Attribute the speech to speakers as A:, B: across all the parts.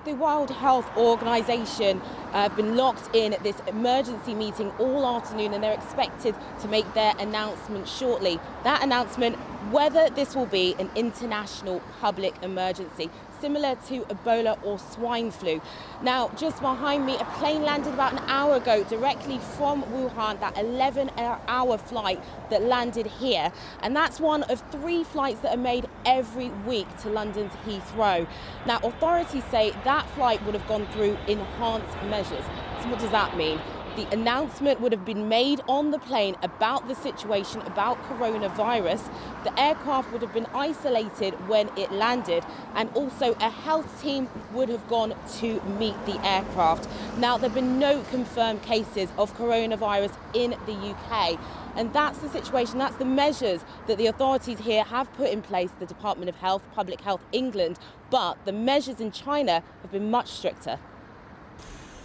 A: The World Health Organization have been locked in at this emergency meeting all afternoon, and they're expected to make their announcement shortly. That announcement, whether this will be an international public emergency, similar to Ebola or swine flu. Now, just behind me, a plane landed about an hour ago directly from Wuhan, that 11-hour flight that landed here. And that's one of 3 flights that are made every week to London's Heathrow. Now, authorities say that flight would have gone through enhanced measures. So what does that mean? The announcement would have been made on the plane about the situation, about coronavirus. The aircraft would have been isolated when it landed, and also a health team would have gone to meet the aircraft. Now, there have been no confirmed cases of coronavirus in the UK. And that's the situation, that's the measures that the authorities here have put in place, the Department of Health, Public Health England. But the measures in China have been much stricter.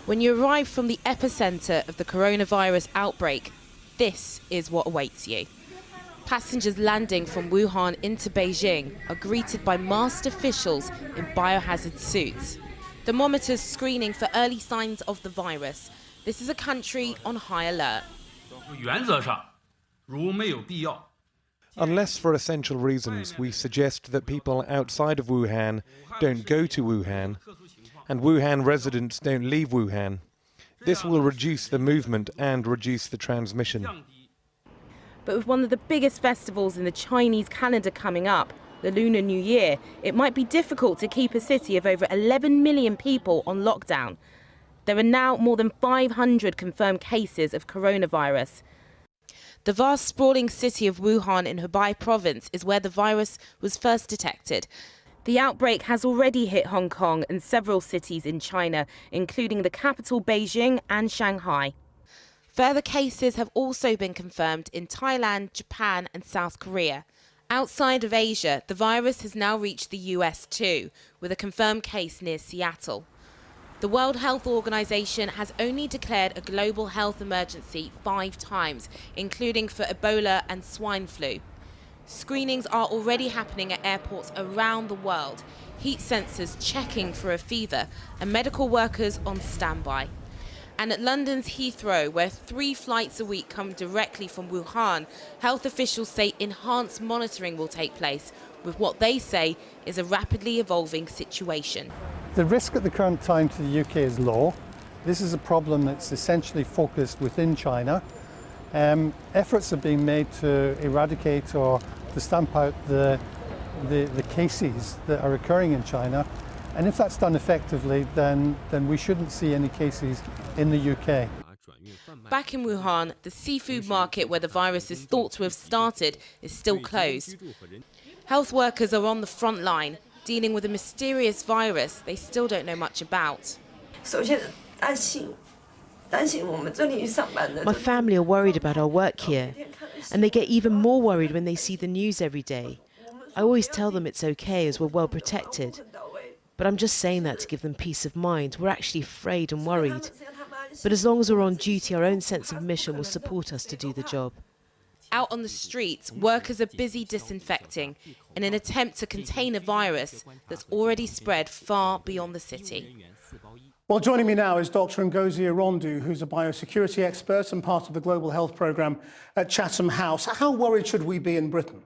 A: When you arrive from the epicenter of the coronavirus outbreak, this is what awaits you. Passengers landing from Wuhan into Beijing are greeted by masked officials in biohazard suits. Thermometers screening for early signs of the virus. This is a country on high alert.
B: Unless for essential reasons, we suggest that people outside of Wuhan don't go to Wuhan, and Wuhan residents don't leave Wuhan. This will reduce the movement and reduce the transmission.
A: But with one of the biggest festivals in the Chinese calendar coming up, the Lunar New Year, it might be difficult to keep a city of over 11 million people on lockdown. There are now more than 500 confirmed cases of coronavirus. The vast sprawling city of Wuhan in Hubei province is where the virus was first detected. The outbreak has already hit Hong Kong and several cities in China, including the capital Beijing and Shanghai. Further cases have also been confirmed in Thailand, Japan and South Korea. Outside of Asia, the virus has now reached the US too, with a confirmed case near Seattle. The World Health Organization has only declared a global health emergency 5 times, including for Ebola and swine flu. Screenings are already happening at airports around the world, heat sensors checking for a fever and medical workers on standby. And at London's Heathrow, where 3 flights a week come directly from Wuhan, health officials say enhanced monitoring will take place with what they say is a rapidly evolving situation.
C: The risk at the current time to the UK is low. This is a problem that's essentially focused within China. Efforts are being made to eradicate or to stamp out the cases that are occurring in China. And if that's done effectively, then we shouldn't see any cases in the UK.
A: Back in Wuhan, the seafood market where the virus is thought to have started is still closed. Health workers are on the front line, dealing with a mysterious virus they still don't know much about.
D: My family are worried about our work here, and they get even more worried when they see the news every day. I always tell them it's okay as we're well protected. But I'm just saying that to give them peace of mind. We're actually afraid and worried. But as long as we're on duty, our own sense of mission will support us to do the job.
A: Out on the streets, workers are busy disinfecting in an attempt to contain a virus that's already spread far beyond the city.
E: Well, joining me now is Dr. Ngozi Irondu, who's a biosecurity expert and part of the Global Health Programme at Chatham House. How worried should we be in Britain?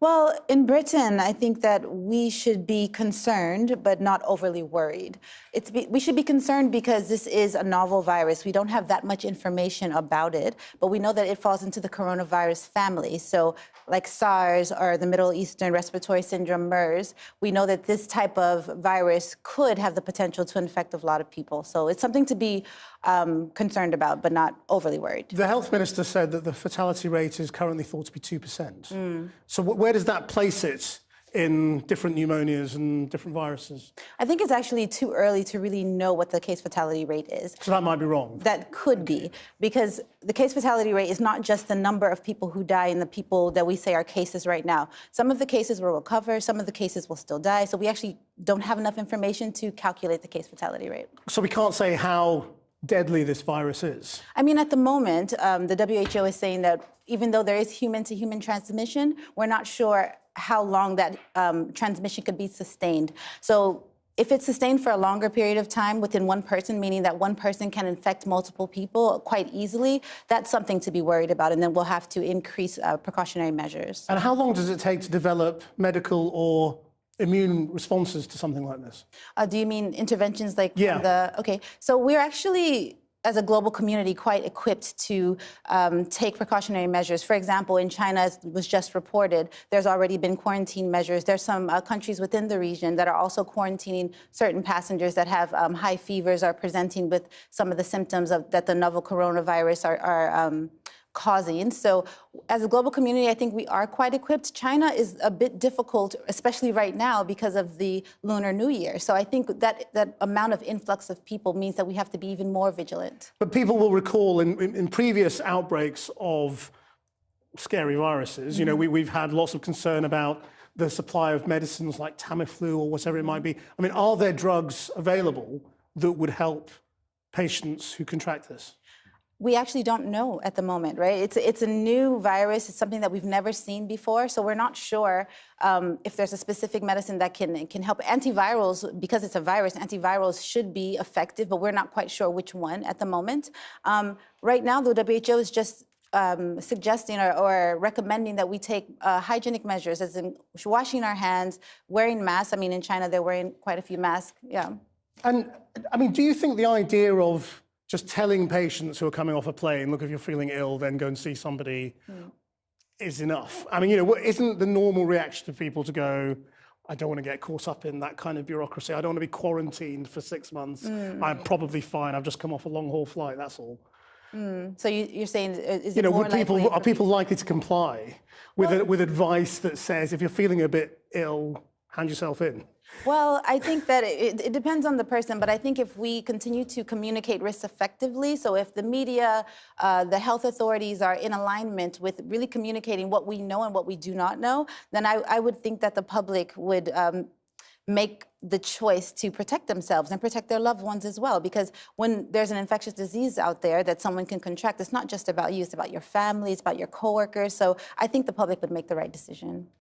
F: Well, in Britain, I think that we should be concerned, but not overly worried. We should be concerned because this is a novel virus. We don't have that much information about it, but we know that it falls into the coronavirus family. So like SARS or the Middle Eastern Respiratory Syndrome, MERS, we know that this type of virus could have the potential to infect a lot of people. So it's something to be concerned about, but not overly worried.
E: The health minister said that the fatality rate is currently thought to be 2%. So where does that place it in different pneumonias and different viruses?
F: I think it's actually too early to really know what the case fatality rate is.
E: So that might be wrong?
F: That could be, because the case fatality rate is not just the number of people who die and the people that we say are cases right now. Some of the cases will recover, some of the cases will still die, so we actually don't have enough information to calculate the case fatality rate.
E: So we can't say how deadly this virus is?
F: I mean, at the moment, the WHO is saying that even though there is human-to-human transmission, we're not sure how long that transmission could be sustained. So If it's sustained for a longer period of time within one person, meaning that one person can infect multiple people quite easily, that's something to be worried about, and then we'll have to increase precautionary measures.
E: And how long does it take to develop medical or immune responses to something like this?
F: Do you mean interventions like
E: Yeah.
F: Okay, so we're actually, as a global community, quite equipped to take precautionary measures. For example, in China, as was just reported, there's already been quarantine measures. There's some countries within the region that are also quarantining certain passengers that have high fevers, are presenting with some of the symptoms that the novel coronavirus are causing. So as a global community, I think we are quite equipped. China is a bit difficult, especially right now, because of the Lunar New Year. So I think that amount of influx of people means that we have to be even more vigilant.
E: But people will recall in previous outbreaks of scary viruses, you know, we've had lots of concern about the supply of medicines like Tamiflu or whatever it might be. I mean, are there drugs available that would help patients who contract this?
F: We actually don't know at the moment, right? It's a new virus. It's something that we've never seen before. So we're not sure if there's a specific medicine that can help. Antivirals, because it's a virus, antivirals should be effective, but we're not quite sure which one at the moment. Right now, the WHO is just suggesting or recommending that we take hygienic measures, as in washing our hands, wearing masks. I mean, in China, they're wearing quite a few masks, yeah.
E: And, I mean, do you think the idea of just telling patients who are coming off a plane, look, if you're feeling ill, then go and see somebody, is enough? I mean, you know, isn't the normal reaction to people to go, I don't want to get caught up in that kind of bureaucracy. I don't want to be quarantined for 6 months. I'm probably fine. I've just come off a long-haul flight, that's all.
F: So you're saying, is
E: You
F: it
E: know,
F: more likely
E: are people likely to comply with advice that says, if you're feeling a bit ill, hand yourself in?
F: Well, I think that it depends on the person, but I think if we continue to communicate risks effectively, so if the media, the health authorities are in alignment with really communicating what we know and what we do not know, then I would think that the public would make the choice to protect themselves and protect their loved ones as well. Because when there's an infectious disease out there that someone can contract, it's not just about you, it's about your family, it's about your coworkers. So I think the public would make the right decision.